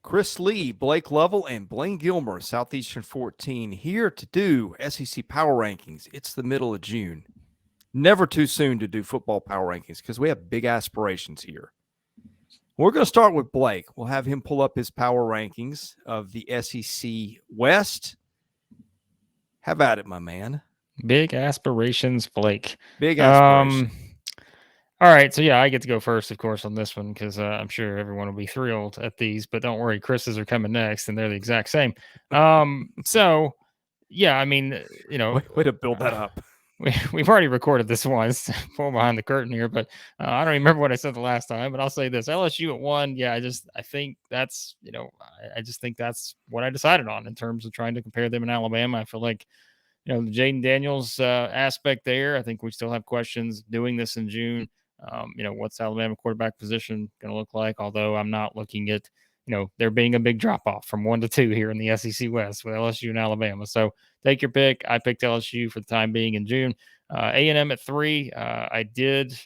Chris Lee, Blake Lovell, and Blayne Gilmer, Southeastern 14, here to do SEC Power Rankings. It's the middle of June. Never too soon to do football power rankings because we have big aspirations here. We're going to start with Blake. We'll have him pull up his power rankings of the SEC West. Have at it, my man. Big aspirations, Blake. Big aspirations. All right, so yeah, I get to go first, of course, on this one because I'm sure everyone will be thrilled at these. But don't worry, Chris's are coming next, and they're the exact same. So yeah, I mean, way to build that up. We've already recorded this once, pull behind the curtain here, but I don't even remember what I said the last time. But I'll say this: LSU at 1. Yeah, I think that's I just think that's what I decided on in terms of trying to compare them in Alabama. I feel like the Jaden Daniels aspect there. I think we still have questions doing this in June. What's Alabama quarterback position going to look like? Although I'm not looking at, there being a big drop off from 1 to 2 here in the SEC West with LSU and Alabama. So take your pick. I picked LSU for the time being in June. A&M at 3. I did,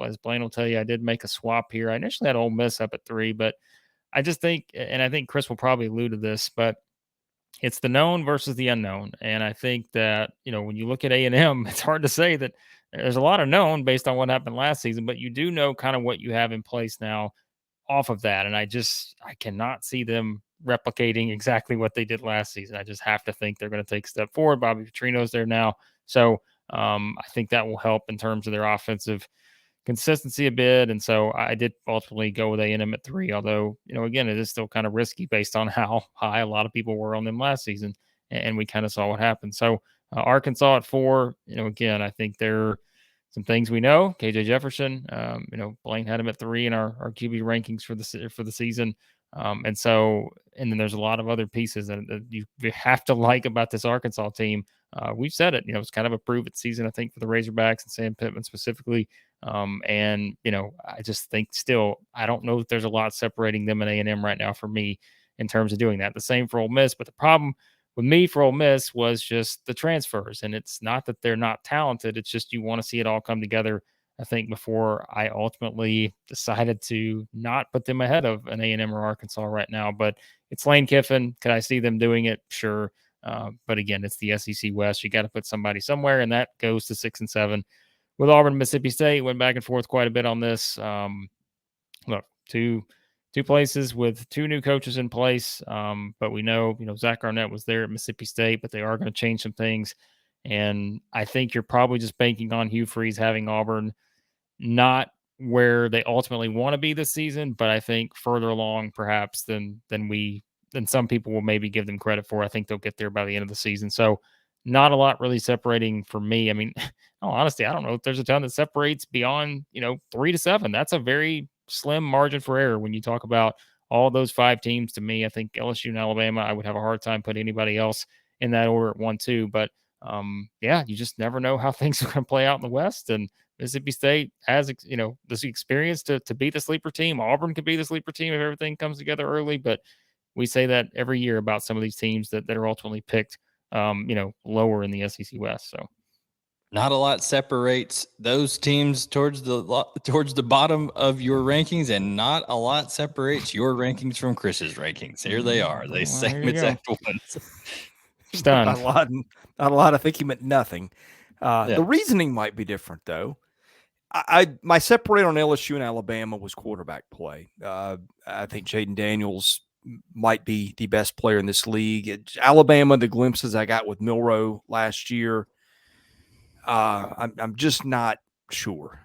as Blaine will tell you, I did make a swap here. I initially had Ole Miss up at 3, but I just think, and I think Chris will probably allude to this, but it's the known versus the unknown. And I think that, when you look at A&M, it's hard to say that there's a lot of known based on what happened last season, but you do know kind of what you have in place now off of that. And I cannot see them replicating exactly what they did last season. I just have to think they're going to take a step forward. Bobby Petrino's there now. So I think that will help in terms of their offensive consistency a bit. And so I did ultimately go with A&M at 3, although, again, it is still kind of risky based on how high a lot of people were on them last season. And we kind of saw what happened. So Arkansas at 4, again, I think there are some things we know. KJ Jefferson, Blaine had him at 3 in our QB rankings for the season. And then there's a lot of other pieces that you have to like about this Arkansas team. We've said it, it's kind of a prove it season, I think, for the Razorbacks and Sam Pittman specifically. I just think still, I don't know if there's a lot separating them and A&M right now for me in terms of doing that. The same for Ole Miss, but the problem with me for Ole Miss was just the transfers. And it's not that they're not talented. It's just you want to see it all come together, I think, before I ultimately decided to not put them ahead of an A&M or Arkansas right now. But it's Lane Kiffin. Could I see them doing it? Sure. But again, it's the SEC West. You got to put somebody somewhere, and that goes to 6 and 7. With Auburn, Mississippi State, went back and forth quite a bit on this. Look, two places with 2 new coaches in place. But we know, Zach Arnett was there at Mississippi State, but they are going to change some things. And I think you're probably just banking on Hugh Freeze having Auburn not where they ultimately want to be this season, but I think further along perhaps than some people will maybe give them credit for. I think they'll get there by the end of the season. So not a lot really separating for me. I mean, honestly, I don't know if there's a ton that separates beyond, 3 to 7. That's a very slim margin for error when you talk about all those 5 teams. To me, I think LSU and Alabama, I would have a hard time putting anybody else in that order at 1-2. But you just never know how things are going to play out in the West. And Mississippi State has, this experience to be the sleeper team. Auburn could be the sleeper team if everything comes together early. But we say that every year about some of these teams that are ultimately picked, lower in the SEC West. So not a lot separates those teams towards the bottom of your rankings, and not a lot separates your rankings from Chris's rankings. Here they are, the same exact ones. Stunned. Not a lot. I think he meant nothing. The reasoning might be different, though. My separate on LSU and Alabama was quarterback play. I think Jaden Daniels might be the best player in this league. Alabama, the glimpses I got with Milroe last year, I'm just not sure.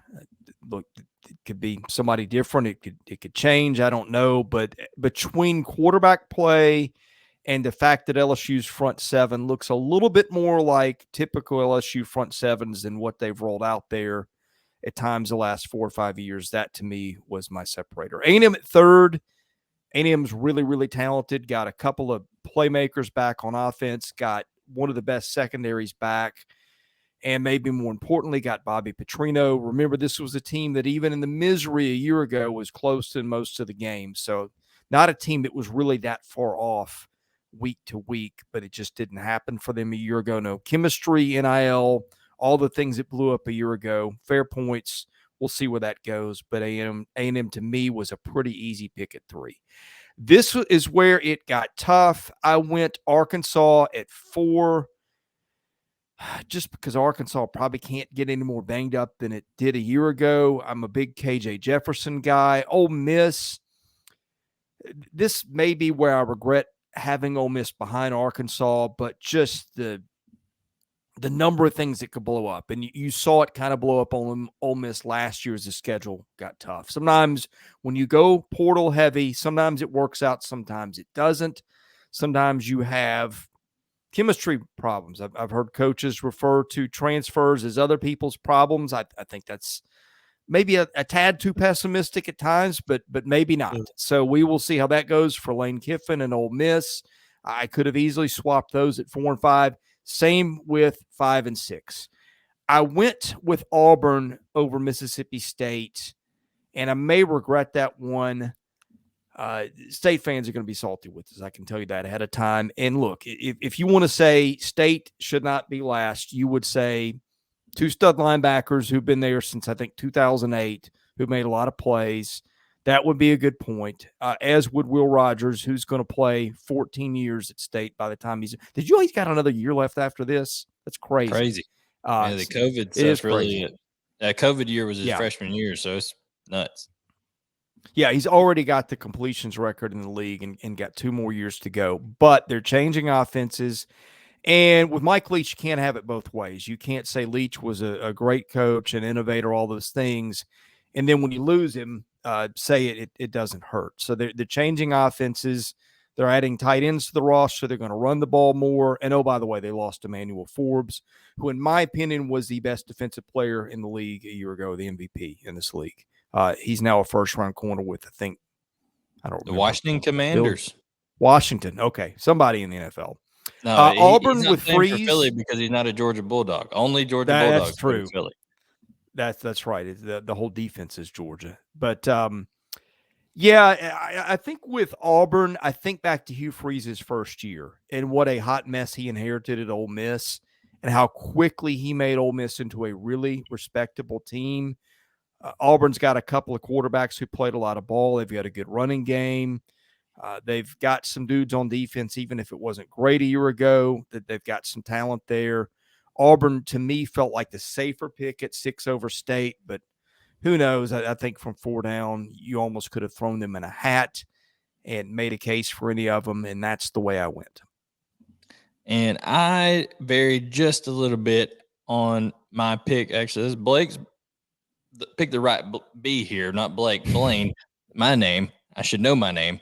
Look, it could be somebody different. It could change. I don't know. But between quarterback play and the fact that LSU's front 7 looks a little bit more like typical LSU front 7s than what they've rolled out there at times the last 4 or 5 years, that to me was my separator. A&M at 3rd. A&M's really, really talented. Got a couple of playmakers back on offense. Got one of the best secondaries back. And maybe more importantly, got Bobby Petrino. Remember, this was a team that even in the misery a year ago was close in most of the games. So not a team that was really that far off week to week, but it just didn't happen for them a year ago. No chemistry, NIL, all the things that blew up a year ago. Fair points. We'll see where that goes. But A&M to me was a pretty easy pick at 3. This is where it got tough. I went Arkansas at 4, just because Arkansas probably can't get any more banged up than it did a year ago. I'm a big KJ Jefferson guy. Ole Miss, this may be where I regret having Ole Miss behind Arkansas, but just the number of things that could blow up. And you saw it kind of blow up on Ole Miss last year as the schedule got tough. Sometimes when you go portal heavy, sometimes it works out, sometimes it doesn't. Sometimes you have chemistry problems. I've heard coaches refer to transfers as other people's problems. I think that's maybe a tad too pessimistic at times, but maybe not. So we will see how that goes for Lane Kiffin and Ole Miss. I could have easily swapped those at 4 and 5. Same with 5 and 6. I went with Auburn over Mississippi State, and I may regret that one. State fans are going to be salty with us. I can tell you that ahead of time. And look, if you want to say State should not be last, you would say 2 stud linebackers who've been there since, I think, 2008, who made a lot of plays. That would be a good point, as would Will Rogers, who's going to play 14 years at State by the time he's – did you know he's got another year left after this? That's crazy. Crazy. Yeah, the COVID stuff really – that COVID year was his freshman year, so it's nuts. Yeah, he's already got the completions record in the league and got 2 more years to go. But they're changing offenses. And with Mike Leach, you can't have it both ways. You can't say Leach was a great coach, an innovator, all those things. And then when you lose him, say it doesn't hurt. So they're changing offenses. They're adding tight ends to the roster. They're going to run the ball more. And, oh, by the way, they lost Emmanuel Forbes, who, in my opinion, was the best defensive player in the league a year ago, the MVP in this league. He's now a first-round corner with, I think, I don't remember. The Washington Commanders. Washington. Okay. Somebody in the NFL. No, Auburn he's not with Freeze. For Philly because he's not a Georgia Bulldog. Only Georgia Bulldogs. That's true. Philly. That's right. The whole defense is Georgia. But, yeah, I think with Auburn, I think back to Hugh Freeze's first year and what a hot mess he inherited at Ole Miss and how quickly he made Ole Miss into a really respectable team. Auburn's got a couple of quarterbacks who played a lot of ball. They've got a good running game. They've got some dudes on defense, even if it wasn't great a year ago, that they've got some talent there. Auburn, to me, felt like the safer pick at 6 over State, but who knows? I think from 4 down, you almost could have thrown them in a hat and made a case for any of them, and that's the way I went. And I varied just a little bit on my pick. Actually, this is Blake's pick the right B here, not Blake. Blayne, my name. I should know my name.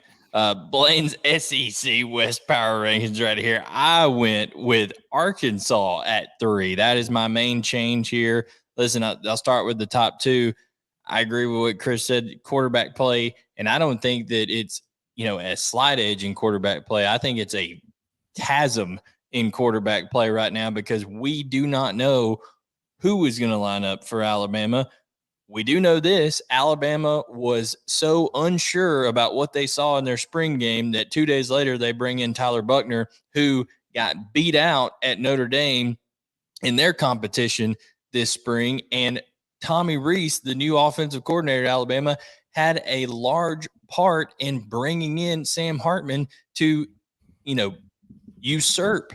Blaine's SEC West Power Rankings right here. I went with Arkansas at 3. That is my main change here. Listen, I'll start with the top 2. I agree with what Chris said, quarterback play, and I don't think that it's, a slight edge in quarterback play. I think it's a chasm in quarterback play right now because we do not know who is going to line up for Alabama. We do know this. Alabama was so unsure about what they saw in their spring game that 2 days later they bring in Tyler Buchner, who got beat out at Notre Dame in their competition this spring. And Tommy Rees, the new offensive coordinator at Alabama, had a large part in bringing in Sam Hartman to, usurp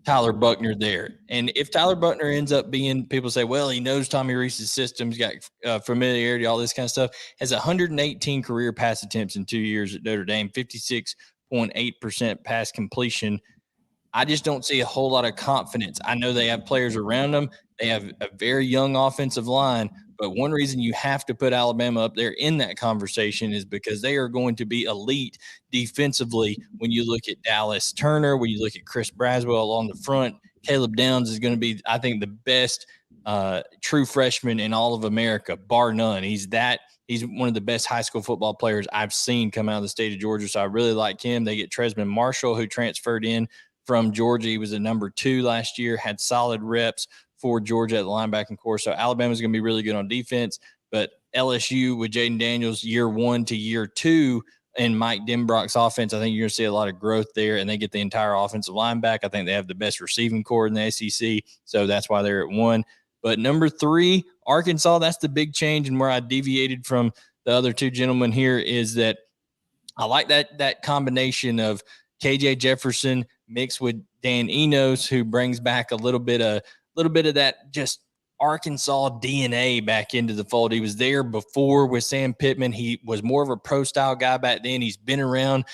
Tyler Buchner there. And if Tyler Buchner ends up being, people say, well, he knows Tommy Rees's system, he's got familiarity, all this kind of stuff, has 118 career pass attempts in 2 years at Notre Dame, 56.8% pass completion. I just don't see a whole lot of confidence. I know they have players around them. They have a very young offensive line, but one reason you have to put Alabama up there in that conversation is because they are going to be elite defensively. When you look at Dallas Turner, when you look at Chris Braswell along the front, Caleb Downs is going to be, I think, the best true freshman in all of America, bar none. He's one of the best high school football players I've seen come out of the state of Georgia, so I really like him. They get Tresman Marshall, who transferred in from Georgia. He was a number 2 last year, had solid reps for Georgia at the linebacking core. So Alabama's going to be really good on defense. But LSU with Jaden Daniels year 1 to year 2 and Mike Denbrock's offense, I think you're going to see a lot of growth there, and they get the entire offensive line back. I think they have the best receiving core in the SEC, so that's why they're at 1. But number 3, Arkansas, that's the big change, and where I deviated from the other two gentlemen here is that I like that combination of KJ Jefferson mixed with Dan Enos, who brings back a little bit of that just Arkansas DNA back into the fold. He was there before with Sam Pittman. He was more of a pro style guy back then. He's been around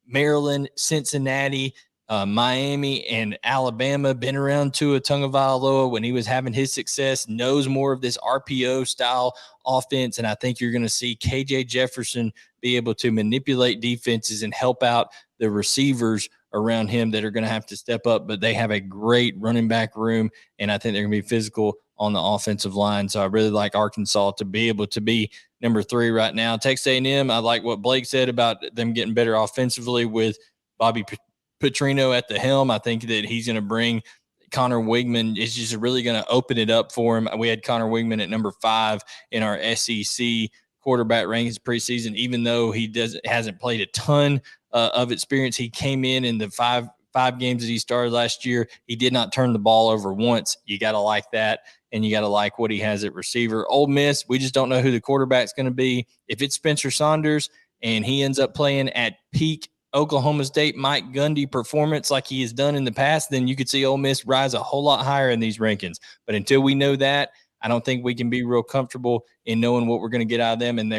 Maryland, Cincinnati, Miami, and Alabama, been around Tua Tagovailoa when he was having his success, knows more of this RPO style offense. And I think you're going to see KJ Jefferson be able to manipulate defenses and help out the receivers around him that are going to have to step up. But they have a great running back room, and I think they're going to be physical on the offensive line. So I really like Arkansas to be able to be number 3 right now. Texas A&M, I like what Blake said about them getting better offensively with Bobby Petrino at the helm. I think that he's going to bring Connor Wigman is just really going to open it up for him. We had Connor Wigman at number 5 in our SEC quarterback rankings preseason, even though he hasn't played a ton of experience. He came in the five games that he started last year. He did not turn the ball over once. You got to like that, and you got to like what he has at receiver. Ole Miss, we just don't know who the quarterback's going to be. If it's Spencer Saunders and he ends up playing at peak Oklahoma State Mike Gundy performance like he has done in the past, then you could see Ole Miss rise a whole lot higher in these rankings. But until we know that, I don't think we can be real comfortable in knowing what we're going to get out of them. And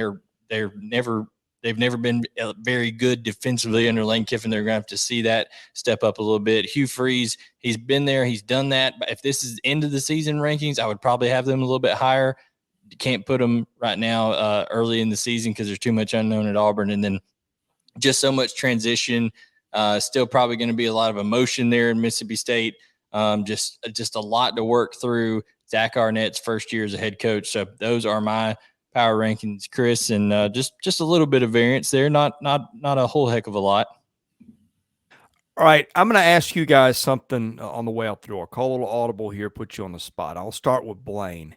they've never been very good defensively under Lane Kiffin. They're going to have to see that step up a little bit. Hugh Freeze, he's been there, he's done that. But if this is end of the season rankings, I would probably have them a little bit higher. Can't put them right now early in the season because there's too much unknown at Auburn, and then just so much transition. Still probably going to be a lot of emotion there in Mississippi State. Just a lot to work through. Zach Arnett's first year as a head coach. So those are my power rankings, Chris, and just a little bit of variance there. Not a whole heck of a lot. All right, I'm going to ask you guys something on the way out the door. Call a little audible here, put you on the spot. I'll start with Blaine.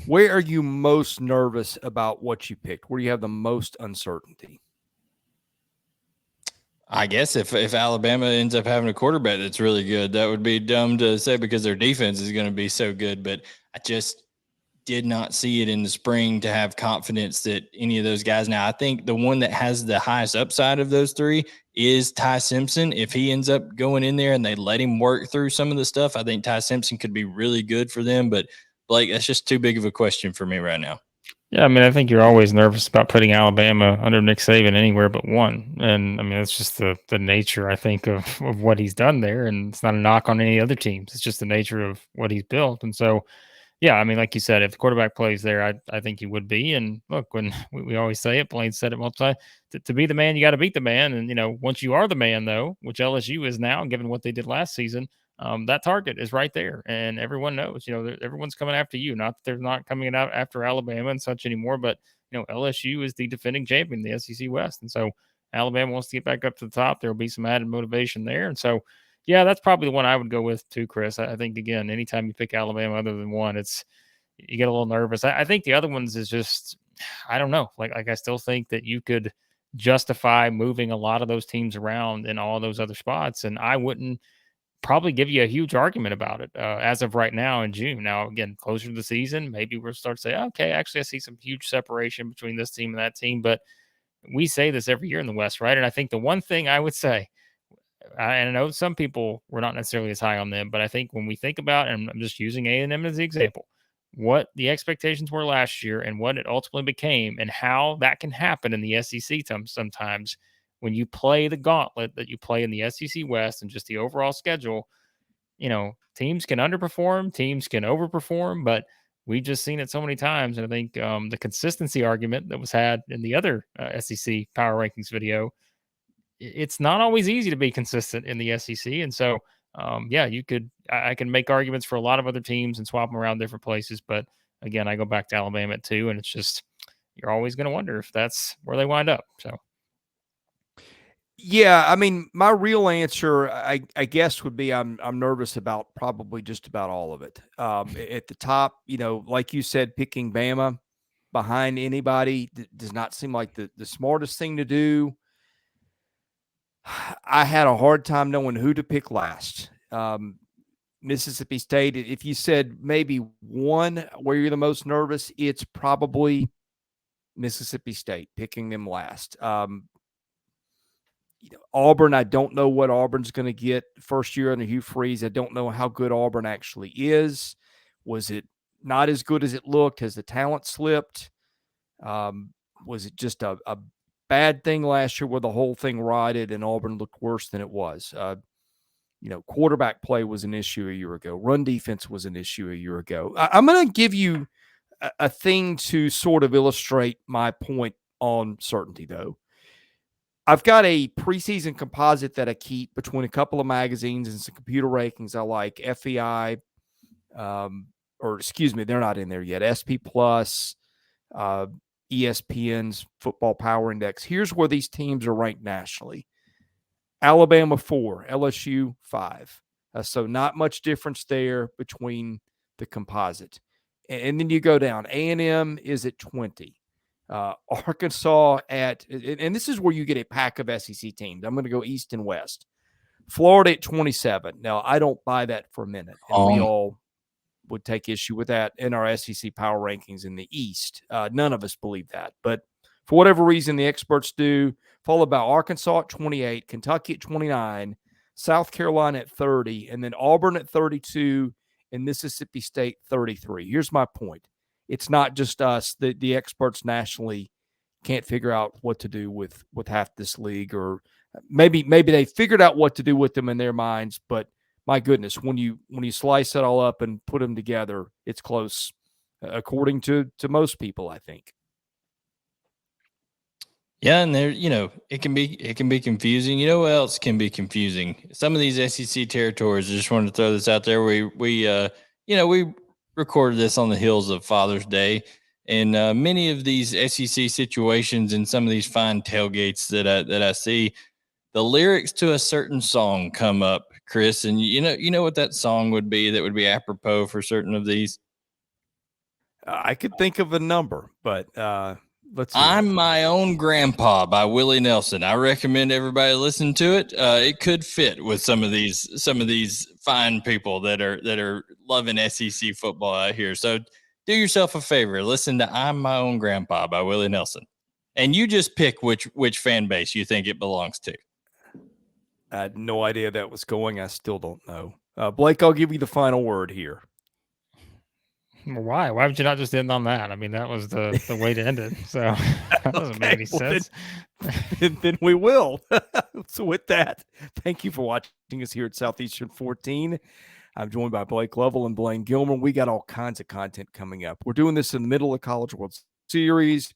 Where are you most nervous about what you picked? Where do you have the most uncertainty? I guess if Alabama ends up having a quarterback that's really good, that would be dumb to say because their defense is going to be so good. But I just did not see it in the spring to have confidence that any of those guys. Now, I think the one that has the highest upside of those 3 is Ty Simpson. If he ends up going in there and they let him work through some of the stuff, I think Ty Simpson could be really good for them. But Blake, that's just too big of a question for me right now. Yeah, I mean, I think you're always nervous about putting Alabama under Nick Saban anywhere but one. And I mean, it's just the nature, I think, of what he's done there. And it's not a knock on any other teams. It's just the nature of what he's built. And so, yeah, I mean, like you said, if the quarterback plays there, I think he would be. And look, when we always say it, Blayne said it multiple times, to be the man, you got to beat the man. And, once you are the man, though, which LSU is now, given what they did last season, that target is right there. And everyone knows, everyone's coming after you. Not that they're not coming out after Alabama and such anymore, but, LSU is the defending champion, the SEC West. And so Alabama wants to get back up to the top. There will be some added motivation there. And so, yeah, that's probably the one I would go with too, Chris. I think, again, anytime you pick Alabama other than one, you get a little nervous. I think the other ones is just, I don't know. Like I still think that you could justify moving a lot of those teams around in all those other spots. And I wouldn't probably give you a huge argument about it as of right now in June. Now, again, closer to the season, maybe we'll start to say, okay, actually, I see some huge separation between this team and that team. But we say this every year in the West, right? And I think the one thing I would say, and I know some people were not necessarily as high on them, but I think when we think about, and I'm just using A&M as the example, what the expectations were last year and what it ultimately became and how that can happen in the SEC sometimes when you play the gauntlet that you play in the SEC West and just the overall schedule, teams can underperform, teams can overperform, but we've just seen it so many times. And I think the consistency argument that was had in the other SEC Power Rankings video, it's not always easy to be consistent in the SEC. And so, I can make arguments for a lot of other teams and swap them around different places. But again, I go back to Alabama too. And it's just, you're always going to wonder if that's where they wind up. So. Yeah, I mean, my real answer, I guess, would be I'm nervous about probably just about all of it. At the top, like you said, picking Bama behind anybody does not seem like the smartest thing to do. I had a hard time knowing who to pick last. Mississippi State, if you said maybe one where you're the most nervous, it's probably Mississippi State, picking them last. Auburn, I don't know what Auburn's going to get first year under Hugh Freeze. I don't know how good Auburn actually is. Was it not as good as it looked? Has the talent slipped? Was it just a bad thing last year where the whole thing rotted and Auburn looked worse than it was? Quarterback play was an issue a year ago. Run defense was an issue a year ago. I'm going to give you a thing to sort of illustrate my point on certainty, though. I've got a preseason composite that I keep between a couple of magazines and some computer rankings I like, FEI, or excuse me, they're not in there yet, SP Plus, ESPN's Football Power Index. Here's where these teams are ranked nationally. Alabama 4, LSU 5. So not much difference there between the composite. And then you go down. A&M is at 20. Arkansas at, and this is where you get a pack of SEC teams. I'm going to go East and West. Florida at 27. Now, I don't buy that for a minute. And we all would take issue with that in our SEC power rankings in the East. None of us believe that. But for whatever reason, the experts do. Followed by Arkansas at 28, Kentucky at 29, South Carolina at 30, and then Auburn at 32, and Mississippi State 33. Here's my point. It's not just us. The experts nationally can't figure out what to do with half this league, or maybe they figured out what to do with them in their minds, but my goodness, when you slice it all up and put them together, it's close, according to most people, I think. Yeah, and there, it can be confusing. You know what else can be confusing? Some of these SEC territories. I just wanted to throw this out there. We recorded this on the heels of Father's Day, and many of these SEC situations and some of these fine tailgates that I see, the lyrics to a certain song come up, Chris, and you know what that song would be that would be apropos for certain of these. I could think of a number, but let's see. I'm My Own Grandpa by Willie Nelson. I recommend everybody listen to it. It could fit with some of these fine people that are loving SEC football out here. So do yourself a favor. Listen to I'm My Own Grandpa by Willie Nelson. And you just pick which fan base you think it belongs to. I had no idea that was going. I still don't know. Blake, I'll give you the final word here. Why? Why would you not just end on that? I mean, that was the way to end it. So that doesn't make any sense. Then we will. So with that, thank you for watching us here at Southeastern 14. I'm joined by Blake Lovell and Blayne Gilmer. We got all kinds of content coming up. We're doing this in the middle of College World Series.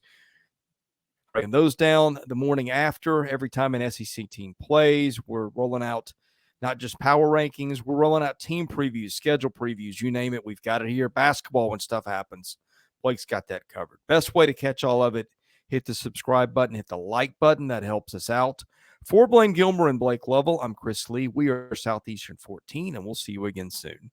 Breaking those down the morning after. Every time an SEC team plays, we're rolling out not just power rankings, we're rolling out team previews, schedule previews, you name it. We've got it here. Basketball when stuff happens. Blake's got that covered. Best way to catch all of it, hit the subscribe button, hit the like button. That helps us out. For Blayne Gilmer and Blake Lovell, I'm Chris Lee. We are Southeastern 14, and we'll see you again soon.